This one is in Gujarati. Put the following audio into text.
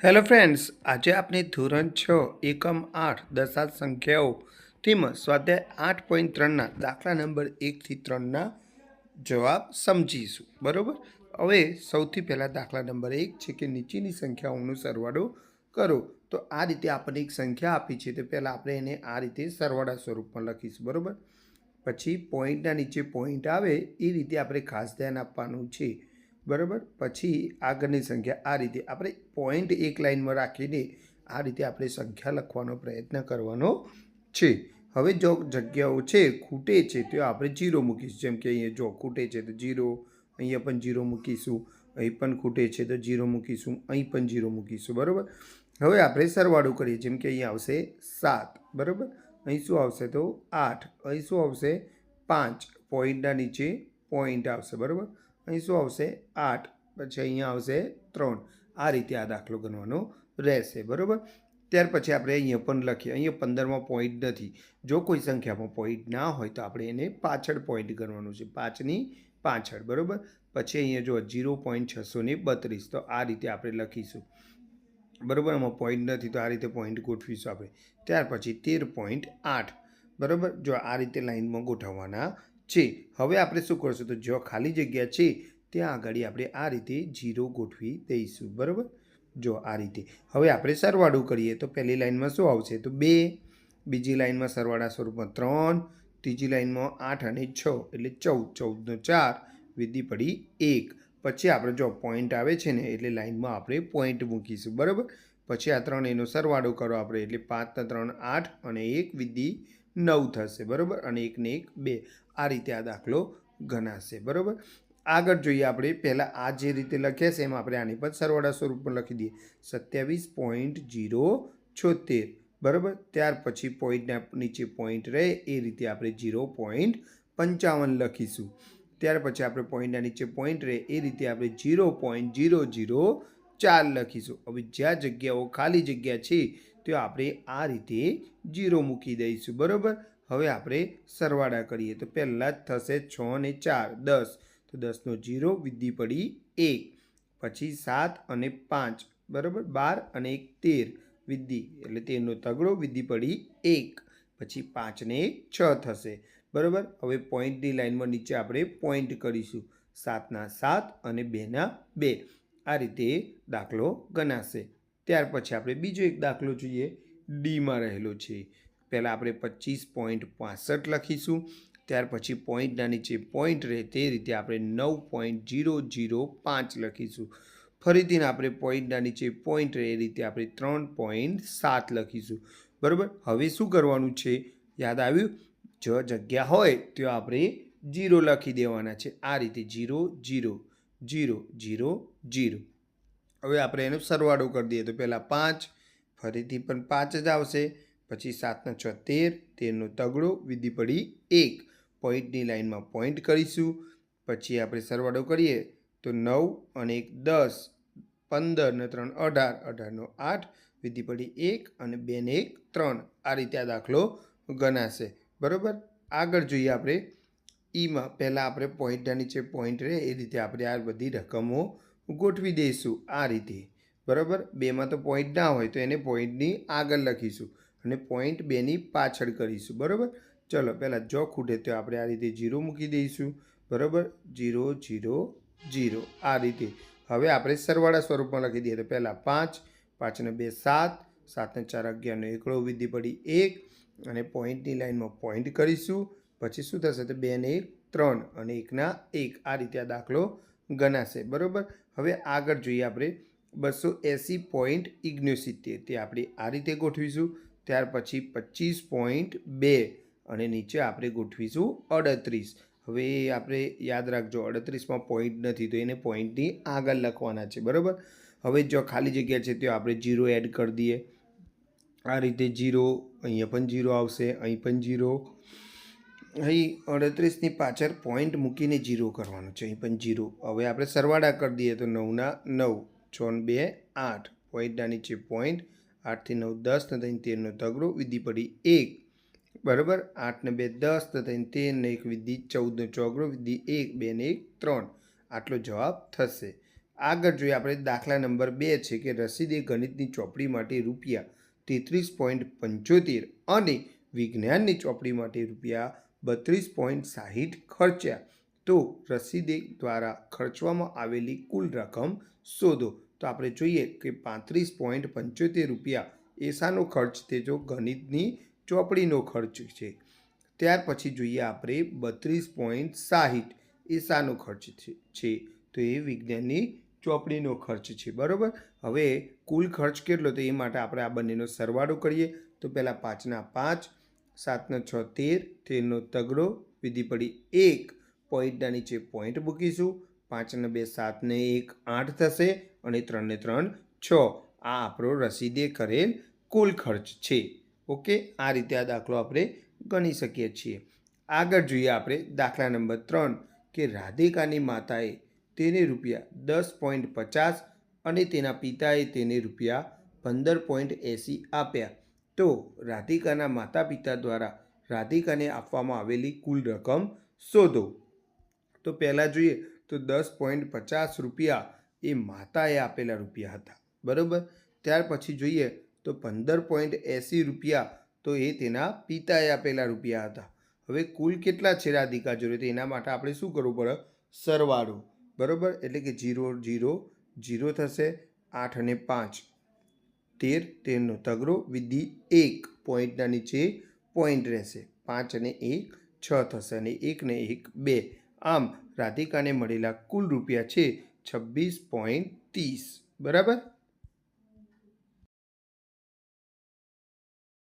હેલો ફ્રેન્ડ્સ, આજે આપણે ધોરણ 6 એકમ 8 દશાંશ સંખ્યાઓ તેમાં સ્વાધ્યાય 8.3ના દાખલા નંબર 1થી 3ના જવાબ સમજીશું. બરાબર. હવે સૌથી પહેલાં દાખલા નંબર 1 છે કે નીચેની સંખ્યાઓનો સરવાળો કરો. તો આ રીતે આપણને એક સંખ્યા આપી છે, તો પહેલાં આપણે એને આ રીતે સરવાળા સ્વરૂપમાં લખીશું. બરાબર. પછી પોઈન્ટના નીચે પોઈન્ટ આવે એ રીતે આપણે ખાસ ધ્યાન આપવાનું છે. બરાબર. પછી આગળની સંખ્યા આ રીતે આપણે પોઈન્ટ એક લાઇનમાં રાખીને આ રીતે આપણે સંખ્યા લખવાનો પ્રયત્ન કરવાનો છે. હવે જો જગ્યાઓ છે ખૂટે છે તો આપણે 0 મૂકીશું. જેમ કે અહીંયા જો ખૂટે છે તો 0, અહીંયા પણ 0 મૂકીશું, અહીં પણ ખૂટે છે તો 0 મૂકીશું, અહીં પણ 0 મૂકીશું. બરાબર. હવે આપણે સરવાળો કરીએ. જેમ કે અહીંયા આવશે 7. બરાબર. અહીં શું આવશે તો 8, અહીં શું આવશે 5, પોઈન્ટના નીચે પોઈન્ટ આવશે. બરાબર. અહીં શું આવશે 8, પછી અહીંયા આવશે 3. આ રીતે આ દાખલો ગણવાનો રહેશે. બરાબર. ત્યાર પછી આપણે અહીંયા પણ લખીએ. અહીંયા 15માં પોઈન્ટ નથી. જો કોઈ સંખ્યામાં પોઈન્ટ ના હોય તો આપણે એને પાછળ પોઈન્ટ ગણવાનું છે, 5ની પાછળ. બરાબર. પછી અહીંયા જો 0.632, તો આ રીતે આપણે લખીશું. બરાબર. આમાં પોઈન્ટ નથી તો આ રીતે પોઈન્ટ ગોઠવીશું આપણે. ત્યાર પછી 13.8. બરાબર. જો આ રીતે લાઇનમાં ગોઠવવાના છે. હવે આપણે શું કરશું તો જો ખાલી જગ્યા છે ત્યાં આગળ આપણે આ રીતે 0 ગોઠવી દઈશું. બરાબર. જો આ રીતે. હવે આપણે સરવાળો કરીએ તો પહેલી લાઇનમાં શું આવશે તો 2, બીજી લાઇનમાં સરવાળા સ્વરૂપમાં 3, ત્રીજી લાઇનમાં 8 અને 6 એટલે 14, 14 નો 4, વિધિ પડી 1. પછી આપણે જો પોઈન્ટ આવે છે ને એટલે લાઇનમાં આપણે પોઈન્ટ મૂકીશું. બરાબર. પછી આ 3 એનો સરવાળો કરો આપણે એટલે 5 ને 3 8 અને 1 વિધિ 9 થશે. બરાબર. અને 1 ને 1 2. આ રીતે આ દાખલો ગણાશે. બરાબર. આગળ જોઈએ આપણે પહેલાં આ જે રીતે લખ્યા છે એમ આપણે આની પણ સરવાળા સ્વરૂપમાં લખી દઈએ. 27.076. બરાબર. ત્યાર પછી પોઈન્ટના નીચે પોઈન્ટ રહે એ રીતે આપણે 0.55 લખીશું. ત્યાર પછી આપણે પોઈન્ટના નીચે પોઈન્ટ રહે એ રીતે આપણે 0.004 લખીશું. હવે જ્યાં જગ્યાઓ ખાલી જગ્યા છે તો આપણે આ રીતે 0 મૂકી દઈશું. બરાબર. હવે આપણે સરવાળા કરીએ તો પહેલાં જ થશે 6 અને 4 10, તો 10નો 0 વિધિ પડી 1. પછી 7 અને 5, બરાબર, 12 અને 1 13 વિધિ એટલે 13નો તગડો વિધિ પડી 1. પછી 5 ને 1 6 થશે. બરાબર. હવે પોઈન્ટની લાઇનમાં નીચે આપણે પોઈન્ટ કરીશું. 7ના 7 અને 2ના 2. આ રીતે દાખલો ગણાશે. ત્યાર પછી આપણે બીજો એક દાખલો જોઈએ, ડીમાં રહેલો છે. પહેલાં આપણે 25.65 લખીશું. ત્યાર પછી પોઈન્ટના નીચે પોઈન્ટ રહે તે રીતે આપણે 9.005 લખીશું. ફરીથી આપણે પોઈન્ટના નીચે પોઈન્ટ રહે એ રીતે આપણે 3.7 લખીશું. બરાબર. હવે શું કરવાનું છે યાદ આવ્યું? જો જગ્યા હોય તો આપણે 0 લખી દેવાના છે. આ રીતે 0 0 0 0 0. હવે આપણે એનો સરવાળો કરી દઈએ તો પહેલાં 5, ફરીથી પણ 5 જ આવશે. પછી 7 6 13, 13નો તગડો વિધિ પડી 1. પોઈન્ટની લાઇનમાં પોઈન્ટ કરીશું. પછી આપણે સરવાળો કરીએ તો 9 અને 1 10, 15 ને 3 18, 18નો 8 વિધિ પડી 1 અને 2 ને 1 3. આ રીતે આ દાખલો ગણાશે. બરાબર. આગળ જોઈએ આપણે ઈમાં. પહેલાં આપણે પોઈન્ટના નીચે પોઈન્ટ રહે એ રીતે આપણે આ બધી રકમો ગોઠવી દઈશું આ રીતે. બરાબર. 2માં તો પોઈન્ટ ના હોય તો એને પોઈન્ટની આગળ લખીશું અને પોઈન્ટ 2ની પાછળ કરીશું. બરાબર. ચલો પહેલાં જો ખૂટે તો આપણે આ રીતે 0 મૂકી દઈશું. બરાબર. 0 0 0 આ રીતે. હવે આપણે સરવાળા સ્વરૂપમાં લખી દઈએ તો પહેલાં 5, 5 ને 2 7, 7 ને 4 11નો એકડો વિધિ પડી 1 અને પોઈન્ટની લાઇનમાં પોઈન્ટ કરીશું. પછી શું થશે તો 2 ને 1 3 અને 1ના 1. આ રીતે આ દાખલો ગણાશે. બરાબર. હવે આગળ જોઈએ આપણે 280.69, તે આપણે આ રીતે ગોઠવીશું. ત્યાર પછી 25.2 અને નીચે આપણે ગોઠવીશું 38. હવે આપણે યાદ રાખજો 38માં પોઈન્ટ નથી તો એને પોઈન્ટની આગળ લખવાના છે. બરાબર. હવે જો ખાલી જગ્યા છે તો આપણે 0 એડ કરી દઈએ. આ રીતે 0, અહીંયા પણ 0 આવશે, અહીં પણ 0. અહીં 38ની પાછળ પોઈન્ટ મૂકીને 0 કરવાનું છે, અહીં પણ 0. હવે આપણે સરવાળા કરી દઈએ તો 9ના 9, 6 ને 2 8, પોઈન્ટના નીચે પોઈન્ટ, 8 થી 9 10 ને 13નો તગડો વિધિ પડી 1. બરાબર. 8 ને 2 10 ને 13 ને 1 વિધિ 14નો ચોગડો વિધિ 1 2 ને 1 3. આટલો જવાબ થશે. આગળ જોઈએ આપણે દાખલા નંબર 2 છે કે રસીદે ગણિતની ચોપડી માટે રૂપિયા 33.75 અને વિજ્ઞાનની ચોપડી માટે રૂપિયા 32.60 ખર્ચ્યા. તો રસીદે દ્વારા ખર્ચવામાં આવેલી કુલ રકમ શોધો. તો આપણે જોઈએ કે 35.75 રૂપિયા એ શાનો ખર્ચ તે જો ગણિતની ચોપડીનો ખર્ચ છે. ત્યાર પછી જોઈએ આપણે 32.60 એ શાનો ખર્ચ છે તો એ વિજ્ઞાનની ચોપડીનો ખર્ચ છે. બરાબર. હવે કુલ ખર્ચ કેટલો તો એ માટે આપણે આ બંનેનો સરવાળો કરીએ. તો પહેલાં 5 ના 5, 7 ના 6 13, 13 નો તગડો, વિધિ પડી 1, પોઈન્ટના નીચે પોઈન્ટ મૂકીશું. 5 ને 2 7 ને 1 8 થશે અને 3 ને 3 6. આ આપણો રસીદે કરેલ કુલ ખર્ચ છે. ઓકે, આ રીતે આ દાખલો આપણે ગણી શકીએ છીએ. આગળ જોઈએ આપણે દાખલા નંબર 3 કે રાધિકાની માતાએ તેને રૂપિયા 10.50 અને તેના પિતાએ તેને રૂપિયા 15.80 આપ્યા. તો રાધિકાના માતા પિતા દ્વારા રાધિકાને આપવામાં આવેલી કુલ રકમ શોધો. તો પહેલાં જોઈએ તો 10.50 રૂપિયા એ માતાએ આપેલા રૂપિયા હતા. બરાબર. ત્યાર પછી જોઈએ તો 15.80 રૂપિયા તો એ તેના પિતાએ આપેલા રૂપિયા હતા. હવે કુલ કેટલા છે રાધિકા જોડે તો એના માટે આપણે શું કરવું પડે? સરવાળો. બરાબર. એટલે કે 0 0 0 થશે. 8 અને 5 13, 13 નો તગડો, વિધિ 1, પોઈન્ટના નીચે પોઈન્ટ રહેશે. 5 અને 1 6 થશે અને 1 ને 1 2. આમ રાધિકાને મળેલા કુલ રૂપિયા છે 26.30. બરાબર.